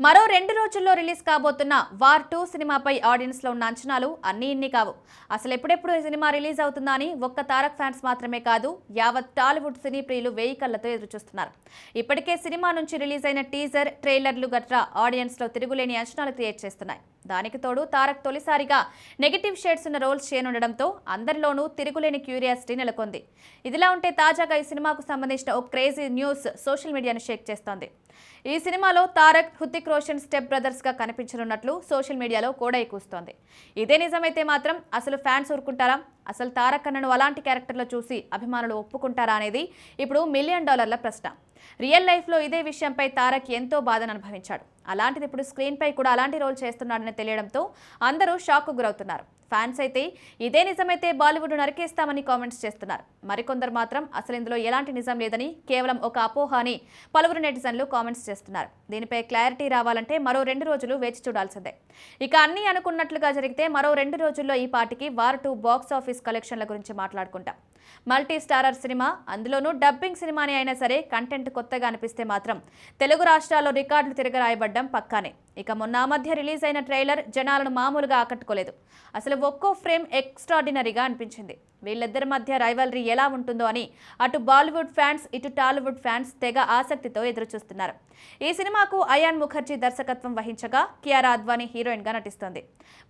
మరో 2 రోజుల్లో రిలీజ్ కాబోతున్న వార్ 2 సినిమాపై ఆడియన్స్ లో ఉన్న అంచనాలు అన్నీ ఇన్ని కావు. అసలు ఎప్పుడెప్పుడు ఈ సినిమా రిలీజ్ అవుతుందా అని ఒక్క తారక్ ఫ్యాన్స్ మాత్రమే కాదు, యావత్ టాలీవుడ్ సినీ ప్రియులు వేయి కళ్లతో ఎదురుచూస్తున్నారు. ఇప్పటికే సినిమా నుంచి రిలీజ్ అయిన టీజర్, ట్రైలర్లు గట్రా ఆడియన్స్ లో తిరుగులేని అంచనాలు క్రియేట్ చేస్తున్నాయి. దానికి తోడు తారక్ తొలిసారిగా నెగటివ్ షేడ్స్ ఉన్న రోల్స్ చేయనుండడంతో అందరిలోనూ తిరుగులేని క్యూరియాసిటీ నెలకొంది. ఇదిలా ఉంటే తాజాగా ఈ సినిమాకు సంబంధించిన ఓ క్రేజీ న్యూస్ సోషల్ మీడియాను షేక్ చేస్తోంది. ఈ సినిమాలో తారక్, హృతిక్ రోషన్ స్టెప్ బ్రదర్స్ గా కనిపించనున్నట్లు సోషల్ మీడియాలో కోడై కూస్తోంది. ఇదే నిజమైతే మాత్రం అసలు ఫ్యాన్స్ ఊరుకుంటారా? అసలు తారక్ అన్నను అలాంటి క్యారెక్టర్లో చూసి అభిమానులు ఒప్పుకుంటారా అనేది ఇప్పుడు $1 మిలియన్ ప్రశ్న. రియల్ లైఫ్లో ఇదే విషయంపై తారక్ ఎంతో బాధను అనుభవించాడు. అలాంటిది ఇప్పుడు స్క్రీన్పై కూడా అలాంటి రోల్ చేస్తున్నాడని తెలియడంతో అందరూ షాక్కు గురవుతున్నారు. ఫ్యాన్స్ అయితే ఇదే నిజమైతే బాలీవుడ్ నరికేస్తామని కామెంట్స్ చేస్తున్నారు. మరికొందరు మాత్రం అసలు ఇందులో ఎలాంటి నిజం లేదని, కేవలం ఒక అపోహ అని పలువురు నెటిజన్లు కామెంట్స్ చేస్తున్నారు. దీనిపై క్లారిటీ రావాలంటే మరో 2 రోజులు వేచి చూడాల్సిందే. ఇక అన్నీ అనుకున్నట్లుగా జరిగితే మరో 2 రోజుల్లో ఈ పాటికి వార్ 2 బాక్స్ ఆఫీస్ కలెక్షన్ల గురించి మాట్లాడుకుంటాం. మల్టీ స్టారర్ సినిమా, అందులోనూ డబ్బింగ్ సినిమాని అయినా సరే కంటెంట్ కొత్తగా అనిపిస్తే మాత్రం తెలుగు రాష్ట్రాల్లో రికార్డులు తిరగరాయబడ్డం పక్కానే. ఇక మొన్న మధ్య రిలీజ్ అయిన ట్రైలర్ జనాలను మామూలుగా ఆకట్టుకోలేదు. అసలు ఒక్కో ఫ్రేమ్ ఎక్స్ట్రాడినరీగా అనిపించింది. వీళ్ళిద్దరి మధ్య రైవల్రీ ఎలా ఉంటుందో అని అటు బాలీవుడ్ ఫ్యాన్స్, ఇటు టాలీవుడ్ ఫ్యాన్స్ తెగ ఆసక్తితో ఎదురుచూస్తున్నారు. ఈ సినిమాకు అయాన్ ముఖర్జీ దర్శకత్వం వహించగా కియారా అద్వానీ హీరోయిన్ గా నటిస్తోంది.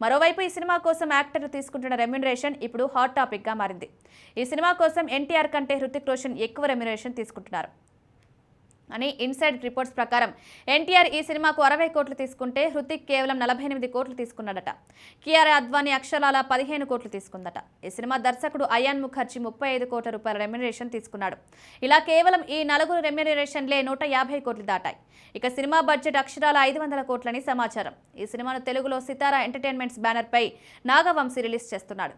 మరోవైపు ఈ సినిమా కోసం యాక్టర్లు తీసుకుంటున్న రెమ్యునరేషన్ ఇప్పుడు హాట్ టాపిక్ గా మారింది. ఈ సినిమా కోసం ఎన్టీఆర్ కంటే హృతిక్ రోషన్ ఎక్కువ రెమ్యునరేషన్ తీసుకుంటున్నారు అని ఇన్సైడ్ రిపోర్ట్స్ ప్రకారం ఎన్టీఆర్ ఈ సినిమాకు 60 కోట్లు తీసుకుంటే హృతిక్ కేవలం 48 కోట్లు తీసుకున్నాడట. కియారా అద్వానీ అక్షరాల 15 కోట్లు తీసుకుందట. ఈ సినిమా దర్శకుడు అయాన్ ముఖర్జీ 35 కోట్ల రూపాయల రెమ్యునరేషన్ తీసుకున్నాడు. ఇలా కేవలం ఈ నలుగురు రెమ్యునరేషన్లే 150 కోట్లు దాటాయి. ఇక సినిమా బడ్జెట్ అక్షరాల 500 కోట్లని సమాచారం. ఈ సినిమాను తెలుగులో సితారా ఎంటర్టైన్మెంట్స్ బ్యానర్ పై నాగవంశీ రిలీజ్ చేస్తున్నాడు.